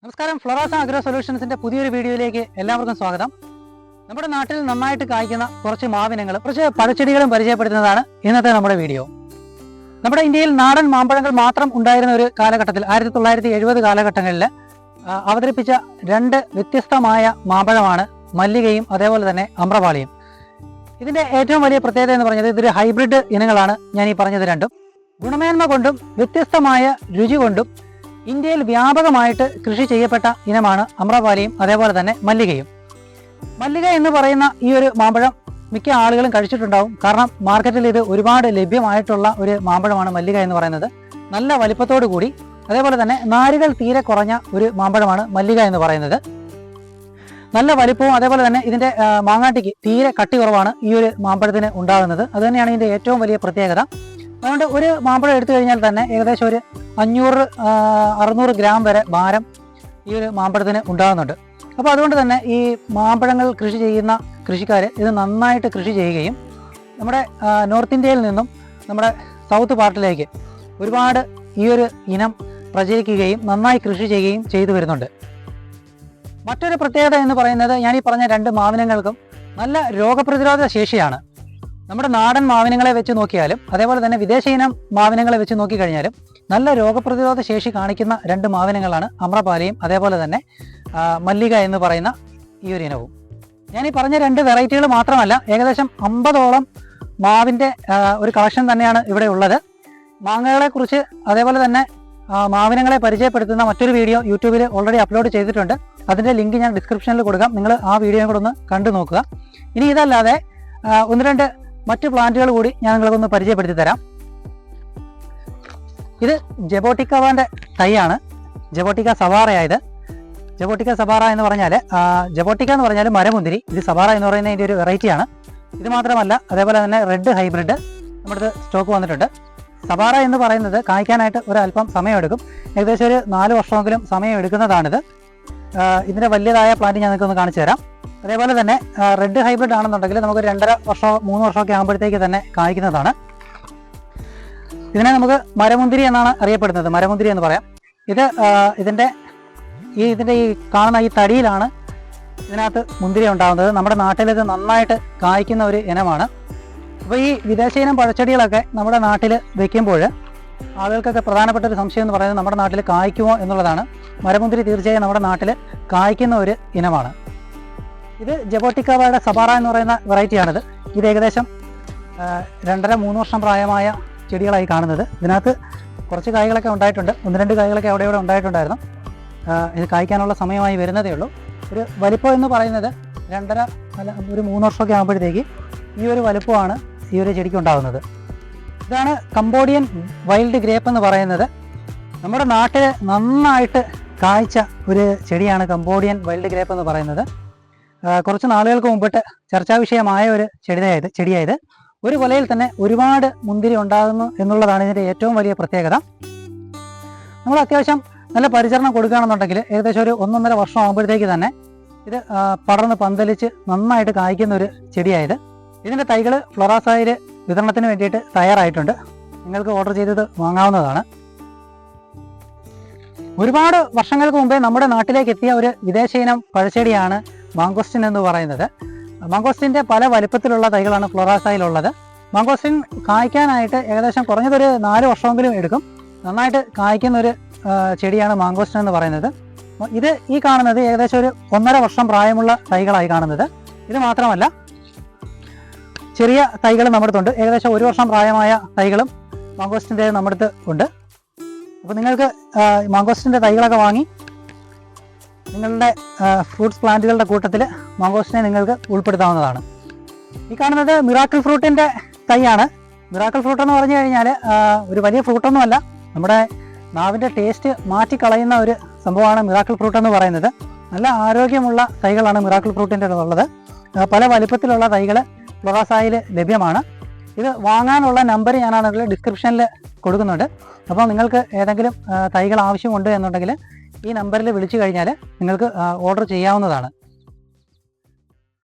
നമസ്കാരം. ഫ്ലോറാസ അഗ്രോ സൊല്യൂഷൻസിന്റെ പുതിയൊരു വീഡിയോയിലേക്ക് എല്ലാവർക്കും സ്വാഗതം. നമ്മുടെ നാട്ടിൽ നന്നായിട്ട് കായ്ക്കുന്ന കുറച്ച് മാവിനങ്ങളും കുറച്ച് പഴച്ചെടികളും പരിചയപ്പെടുത്തുന്നതാണ് ഇന്നത്തെ നമ്മുടെ വീഡിയോ. നമ്മുടെ ഇന്ത്യയിൽ നാടൻ മാമ്പഴങ്ങൾ മാത്രം ഉണ്ടായിരുന്ന ഒരു കാലഘട്ടത്തിൽ 1970 കാലഘട്ടങ്ങളിൽ അവതരിപ്പിച്ച രണ്ട് വ്യത്യസ്തമായ മാമ്പഴമാണ് മല്ലികയും അതേപോലെ തന്നെ അമ്രപാളിയും. ഇതിന്റെ ഏറ്റവും വലിയ പ്രത്യേകത എന്ന് പറഞ്ഞത് ഇതൊരു ഹൈബ്രിഡ് ഇനങ്ങളാണ് ഞാൻ ഈ പറഞ്ഞത് രണ്ടും. ഗുണമേന്മ കൊണ്ടും വ്യത്യസ്തമായ രുചി കൊണ്ടും ഇന്ത്യയിൽ വ്യാപകമായിട്ട് കൃഷി ചെയ്യപ്പെട്ട ഇനമാണ് അമ്രപാലിയും അതേപോലെ തന്നെ മല്ലികയും. മല്ലിക എന്ന് പറയുന്ന ഈ ഒരു മാമ്പഴം മിക്ക ആളുകളും കഴിച്ചിട്ടുണ്ടാവും. കാരണം മാർക്കറ്റിൽ ഇത് ഒരുപാട് ലഭ്യമായിട്ടുള്ള ഒരു മാമ്പഴമാണ് മല്ലിക എന്ന് പറയുന്നത്. നല്ല വലിപ്പത്തോടു കൂടി അതേപോലെ തന്നെ നാരുകൾ തീരെ കുറഞ്ഞ ഒരു മാമ്പഴമാണ് മല്ലിക എന്ന് പറയുന്നത്. നല്ല വലിപ്പവും അതേപോലെ തന്നെ ഇതിന്റെ മാങ്ങാട്ടിക്ക് തീരെ കട്ടി കുറവാണ് ഈ ഒരു മാമ്പഴത്തിന് ഉണ്ടാകുന്നത്. അതുതന്നെയാണ് ഇതിന്റെ ഏറ്റവും വലിയ പ്രത്യേകത. അതുകൊണ്ട് ഒരു മാമ്പഴം എടുത്തു കഴിഞ്ഞാൽ തന്നെ ഏകദേശം ഒരു 500-600 ഗ്രാം വരെ ഭാരം ഈ ഒരു മാമ്പഴത്തിന് ഉണ്ടാകുന്നുണ്ട്. അപ്പോൾ അതുകൊണ്ട് തന്നെ ഈ മാമ്പഴങ്ങൾ കൃഷി ചെയ്യുന്ന കൃഷിക്കാർ ഇത് നന്നായിട്ട് കൃഷി ചെയ്യുകയും നമ്മുടെ നോർത്ത് ഇന്ത്യയിൽ നിന്നും നമ്മുടെ സൗത്ത് പാർട്ടിലേക്ക് ഒരുപാട് ഈ ഒരു ഇനം പ്രചരിക്കുകയും നന്നായി കൃഷി ചെയ്യുകയും ചെയ്തു വരുന്നുണ്ട്. മറ്റൊരു പ്രത്യേകത എന്ന് പറയുന്നത് ഞാൻ ഈ പറഞ്ഞ രണ്ട് മാവിനങ്ങൾക്കും നല്ല രോഗപ്രതിരോധ ശേഷിയാണ്. നമ്മുടെ നാടൻ മാവിനങ്ങളെ വെച്ച് നോക്കിയാലും അതേപോലെ തന്നെ വിദേശ ഇനം മാവിനങ്ങളെ വെച്ച് നോക്കിക്കഴിഞ്ഞാലും നല്ല രോഗപ്രതിരോധ ശേഷി കാണിക്കുന്ന രണ്ട് മാവിനങ്ങളാണ് അമ്രപാലിയും അതേപോലെ തന്നെ മല്ലിക എന്ന് പറയുന്ന ഈ ഒരു ഇനവും. ഞാൻ ഈ പറഞ്ഞ രണ്ട് വെറൈറ്റികൾ മാത്രമല്ല, ഏകദേശം 50ഓളം മാവിൻ്റെ ഒരു കളക്ഷൻ തന്നെയാണ് ഇവിടെ ഉള്ളത്. മാങ്ങകളെക്കുറിച്ച് അതേപോലെ തന്നെ മാവിനങ്ങളെ പരിചയപ്പെടുത്തുന്ന മറ്റൊരു വീഡിയോ യൂട്യൂബിൽ ഓൾറെഡി അപ്ലോഡ് ചെയ്തിട്ടുണ്ട്. അതിൻ്റെ ലിങ്ക് ഞാൻ ഡിസ്ക്രിപ്ഷനിൽ കൊടുക്കാം. നിങ്ങൾ ആ വീഡിയോ കൂടെ ഒന്ന് കണ്ടു നോക്കുക. ഇനി ഇതല്ലാതെ ഒന്ന് രണ്ട് മറ്റ് പ്ലാന്റുകൾ കൂടി ഞാൻ നിങ്ങൾക്കൊന്ന് പരിചയപ്പെടുത്തി തരാം. ഇത് ജബോട്ടിക്കവാൻ്റെ തൈയാണ്. ജബോട്ടിക്ക സവാറയായത്. ജബോട്ടിക്ക സവാറ എന്ന് പറഞ്ഞാൽ ജബോട്ടിക്ക എന്ന് പറഞ്ഞാൽ മരമുന്തിരി. ഇത് സവാറ എന്ന് പറയുന്ന ഇതിൻ്റെ ഒരു വെറൈറ്റിയാണ്. ഇത് മാത്രമല്ല അതേപോലെ തന്നെ റെഡ് ഹൈബ്രിഡ് നമ്മുടെ സ്റ്റോക്ക് വന്നിട്ടുണ്ട്. സവാറ എന്ന് പറയുന്നത് കായ്ക്കാനായിട്ട് ഒരല്പം സമയമെടുക്കും. ഏകദേശം ഒരു 4 വർഷമെങ്കിലും സമയം എടുക്കുന്നതാണിത്. ഇതിൻ്റെ വലിയതായ പ്ലാന്റ് ഞാൻ നിങ്ങൾക്കൊന്ന് കാണിച്ചു തരാം. അതേപോലെ തന്നെ റെഡ് ഹൈബ്രിഡ് ആണെന്നുണ്ടെങ്കിൽ നമുക്ക് 2.5 വർഷം 3 വർഷമൊക്കെ ആകുമ്പോഴത്തേക്ക് തന്നെ കായ്ക്കുന്നതാണ്. ഇതിനെ നമുക്ക് മരമുന്തിരി എന്നാണ് അറിയപ്പെടുന്നത്. മരമുന്തിരി എന്ന് പറയാം. ഇത് ഇതിൻ്റെ ഈ കാണുന്ന ഈ തടിയിലാണ് ഇതിനകത്ത് മുന്തിരി ഉണ്ടാകുന്നത്. നമ്മുടെ നാട്ടിൽ ഇത് നന്നായിട്ട് കായ്ക്കുന്ന ഒരു ഇനമാണ്. അപ്പോൾ ഈ വിദേശ ഇനം പഴച്ചെടികളൊക്കെ നമ്മുടെ നാട്ടിൽ വയ്ക്കുമ്പോൾ ആളുകൾക്കൊക്കെ പ്രധാനപ്പെട്ട ഒരു സംശയം എന്ന് പറയുന്നത് നമ്മുടെ നാട്ടിൽ കായ്ക്കുമോ എന്നുള്ളതാണ്. മരമുന്തിരി തീർച്ചയായും നമ്മുടെ നാട്ടിൽ കായ്ക്കുന്ന ഒരു ഇനമാണ്. ഇത് ജബോട്ടിക്കവയുടെ സവാറ എന്ന് പറയുന്ന വെറൈറ്റിയാണിത്. ഇത് ഏകദേശം 2.5-3 വർഷം പ്രായമായ ചെടികളായി കാണുന്നത്. ഇതിനകത്ത് കുറച്ച് കായ്കളൊക്കെ ഉണ്ടായിട്ടുണ്ട്. 1-2 കായ്കളൊക്കെ അവിടെ ഉണ്ടായിട്ടുണ്ടായിരുന്നു. ഇത് കായ്ക്കാനുള്ള സമയമായി വരുന്നതേ ഉള്ളൂ. ഒരു വലിപ്പം എന്ന് പറയുന്നത് 2.5-3 വർഷമൊക്കെ ആകുമ്പോഴത്തേക്ക് ഈ ഒരു വലിപ്പമാണ് ഈ ഒരു ചെടിക്ക് ഉണ്ടാകുന്നത്. ഇതാണ് കംബോഡിയൻ വൈൽഡ് ഗ്രേപ്പ് എന്ന് പറയുന്നത്. നമ്മുടെ നാട്ടിൽ നന്നായിട്ട് കായ്ച്ച ഒരു ചെടിയാണ് കംബോഡിയൻ വൈൽഡ് ഗ്രേപ്പ് എന്ന് പറയുന്നത്. കുറച്ച് നാളുകൾക്ക് മുമ്പിട്ട് ചർച്ചാ വിഷയമായ ഒരു ചെടിയായത്. ഒരു കൊലയിൽ തന്നെ ഒരുപാട് മുന്തിരി ഉണ്ടാകുന്നു എന്നുള്ളതാണ് ഇതിൻ്റെ ഏറ്റവും വലിയ പ്രത്യേകത. നമ്മൾ അത്യാവശ്യം നല്ല പരിചരണം കൊടുക്കുകയാണെന്നുണ്ടെങ്കിൽ ഏകദേശം ഒരു 1-1.5 വർഷം ആകുമ്പോഴത്തേക്ക് തന്നെ ഇത് പടർന്ന് പന്തലിച്ച് നന്നായിട്ട് കായ്ക്കുന്ന ഒരു ചെടിയായത്. ഇതിൻ്റെ തൈകൾ ഫ്ലോറാസയിൽ വിതരണത്തിന് വേണ്ടിയിട്ട് തയ്യാറായിട്ടുണ്ട്. നിങ്ങൾക്ക് ഓർഡർ ചെയ്തത് വാങ്ങാവുന്നതാണ്. ഒരുപാട് വർഷങ്ങൾക്ക് മുമ്പേ നമ്മുടെ നാട്ടിലേക്ക് എത്തിയ ഒരു വിദേശ ഇനം പഴച്ചെടിയാണ് മാങ്കോസ്റ്റിൻ എന്ന് പറയുന്നത്. മാങ്കോസ്റ്റിൻ്റെ പല വലിപ്പത്തിലുള്ള തൈകളാണ് ഫ്ലോറാസയിലുള്ളത്. മാങ്കോസ്റ്റിൻ കായ്ക്കാനായിട്ട് ഏകദേശം കുറഞ്ഞതൊരു 4 വർഷമെങ്കിലും എടുക്കും. നന്നായിട്ട് കായ്ക്കുന്ന ഒരു ചെടിയാണ് മാങ്കോസ്റ്റിൻ എന്ന് പറയുന്നത്. ഇത് ഈ കാണുന്നത് ഏകദേശം ഒരു 1.5 വർഷം പ്രായമുള്ള തൈകളായി കാണുന്നത്. ഇത് മാത്രമല്ല ചെറിയ തൈകളും നമ്മുടെ അടുത്തുണ്ട്. ഏകദേശം 1 വർഷം പ്രായമായ തൈകളും മാങ്കോസ്റ്റിൻ്റെ നമ്മുടെ അടുത്ത് ഉണ്ട്. അപ്പോൾ നിങ്ങൾക്ക് മാങ്കോസ്റ്റിൻ്റെ തൈകളൊക്കെ വാങ്ങി നിങ്ങളുടെ ഫ്രൂട്ട്സ് പ്ലാന്റുകളുടെ കൂട്ടത്തിൽ മാങ്കോസ്റ്റിനെ നിങ്ങൾക്ക് ഉൾപ്പെടുത്താവുന്നതാണ്. ഈ കാണുന്നത് മിറാക്കിൾ ഫ്രൂട്ടിൻ്റെ തൈയാണ്. മിറാക്കിൾ ഫ്രൂട്ട് എന്ന് പറഞ്ഞു കഴിഞ്ഞാൽ ഒരു വലിയ ഫ്രൂട്ടൊന്നുമല്ല. നമ്മുടെ നാവിൻ്റെ ടേസ്റ്റ് മാറ്റിക്കളയുന്ന ഒരു സംഭവമാണ് മിറാക്കിൾ ഫ്രൂട്ട് എന്ന് പറയുന്നത്. നല്ല ആരോഗ്യമുള്ള തൈകളാണ് മിറാക്കിൾ ഫ്രൂട്ടിൻ്റെ ഉള്ളത്. പല വലിപ്പത്തിലുള്ള തൈകൾ ഫ്ലോറാസയിൽ ലഭ്യമാണ്. ഇത് വാങ്ങാനുള്ള നമ്പർ ഞാനാണെങ്കിൽ ഡിസ്ക്രിപ്ഷനിൽ കൊടുക്കുന്നുണ്ട്. അപ്പോൾ നിങ്ങൾക്ക് ഏതെങ്കിലും തൈകൾ ആവശ്യമുണ്ട് എന്നുണ്ടെങ്കിൽ ഈ നമ്പറിൽ വിളിച്ചു കഴിഞ്ഞാൽ നിങ്ങൾക്ക് ഓർഡർ ചെയ്യാവുന്നതാണ്.